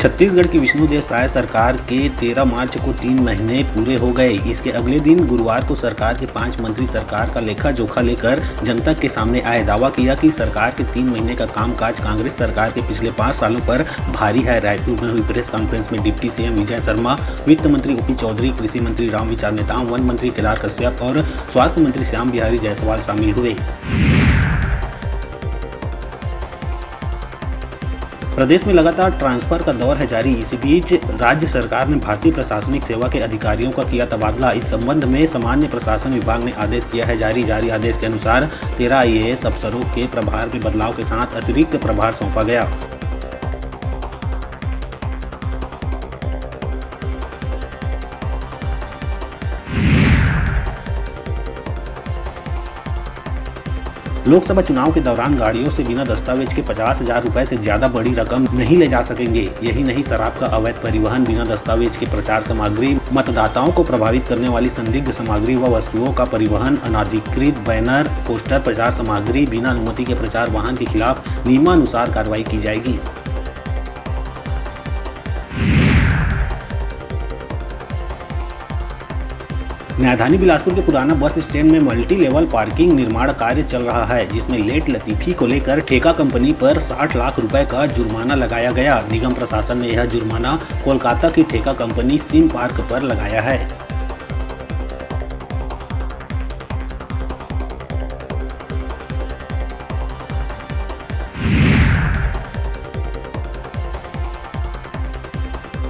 छत्तीसगढ़ की विष्णुदेव साय सरकार के 13 मार्च को 3 महीने पूरे हो गए। इसके अगले दिन गुरुवार को सरकार के 5 मंत्री सरकार का लेखा जोखा लेकर जनता के सामने आए। दावा किया कि सरकार के 3 महीने का कामकाज कांग्रेस सरकार के पिछले 5 सालों पर भारी है। रायपुर में हुई प्रेस कॉन्फ्रेंस में डिप्टी सीएम विजय शर्मा, वित्त मंत्री ओपी चौधरी, कृषि मंत्री रामविचार नेताम, वन मंत्री केदार कश्यप और स्वास्थ्य मंत्री श्याम बिहारी जायसवाल शामिल हुए। प्रदेश में लगातार ट्रांसफर का दौर है जारी। इसी बीच राज्य सरकार ने भारतीय प्रशासनिक सेवा के अधिकारियों का किया तबादला। इस संबंध में सामान्य प्रशासन विभाग ने आदेश किया है जारी। आदेश के अनुसार 13 आईएएस अफसरों के प्रभार में बदलाव के साथ अतिरिक्त प्रभार सौंपा गया। लोकसभा चुनाव के दौरान गाड़ियों से बिना दस्तावेज के 50,000 रुपए से ज्यादा बड़ी रकम नहीं ले जा सकेंगे। यही नहीं, शराब का अवैध परिवहन, बिना दस्तावेज के प्रचार सामग्री, मतदाताओं को प्रभावित करने वाली संदिग्ध सामग्री व वस्तुओं का परिवहन, अनाधिकृत बैनर, पोस्टर, प्रचार सामग्री, बिना अनुमति के प्रचार वाहन के खिलाफ नियमानुसार कार्रवाई की जाएगी। राजधानी बिलासपुर के पुराना बस स्टैंड में मल्टी लेवल पार्किंग निर्माण कार्य चल रहा है, जिसमें लेट लतीफी को लेकर ठेका कंपनी पर 60 लाख रुपए का जुर्माना लगाया गया। निगम प्रशासन ने यह जुर्माना कोलकाता की ठेका कंपनी सिम पार्क पर लगाया है।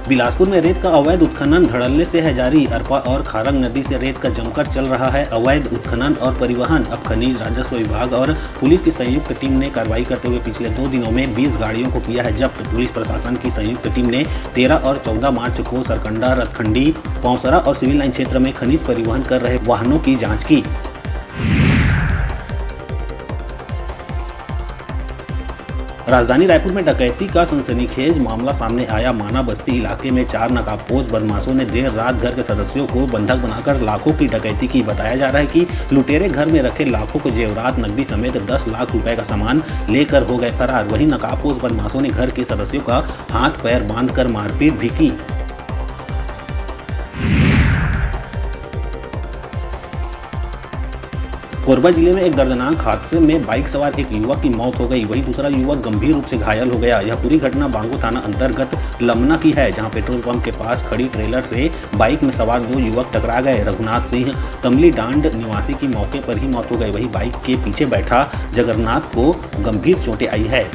बिलासपुर में रेत का अवैध उत्खनन धड़ल्ले से है जारी। अरपा और खारंग नदी से रेत का जमकर चल रहा है अवैध उत्खनन और परिवहन। अब खनिज राजस्व विभाग और पुलिस की संयुक्त टीम ने कार्रवाई करते हुए पिछले 2 दिनों में 20 गाड़ियों को किया है जब्त। पुलिस प्रशासन की संयुक्त टीम ने 13 और 14 मार्च को सरकंडा, रतखंडी, पौसरा और सिविल लाइन क्षेत्र में खनिज परिवहन कर रहे वाहनों की जाँच की। राजधानी रायपुर में डकैती का सनसनीखेज मामला सामने आया। माना बस्ती इलाके में 4 नकाबपोश बदमाशों ने देर रात घर के सदस्यों को बंधक बनाकर लाखों की डकैती की। बताया जा रहा है कि लुटेरे घर में रखे लाखों के जेवरात, नकदी समेत 10 लाख रुपए का सामान लेकर हो गए फरार। वहीं नकाबपोश बदमाशों ने घर के सदस्यों का हाथ पैर बांधकर मारपीट भी की। कोरबा जिले में एक दर्दनाक हादसे में बाइक सवार एक युवक की मौत हो गई। वहीं दूसरा युवक गंभीर रूप से घायल हो गया। यह पूरी घटना बांगो थाना अंतर्गत लमना की है, जहां पेट्रोल पंप के पास खड़ी ट्रेलर से बाइक में सवार 2 युवक टकरा गए। रघुनाथ सिंह तमली डांड निवासी की मौके पर ही मौत हो गई। वहीं बाइक के पीछे बैठा जगन्नाथ को गंभीर चोटें आई है।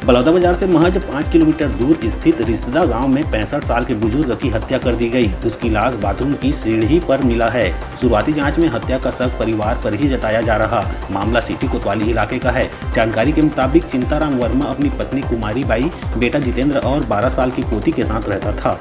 बलौदाबाजार से महज 5 किलोमीटर दूर स्थित रिश्तेदा गांव में 65 साल के बुजुर्ग की हत्या कर दी गई। उसकी लाश बाथरूम की सीढ़ी पर मिला है। शुरुआती जांच में हत्या का शक परिवार पर ही जताया जा रहा। मामला सिटी कोतवाली इलाके का है। जानकारी के मुताबिक चिंताराम वर्मा अपनी पत्नी कुमारी बाई, बेटा जितेंद्र और 12 साल की पोती के साथ रहता था।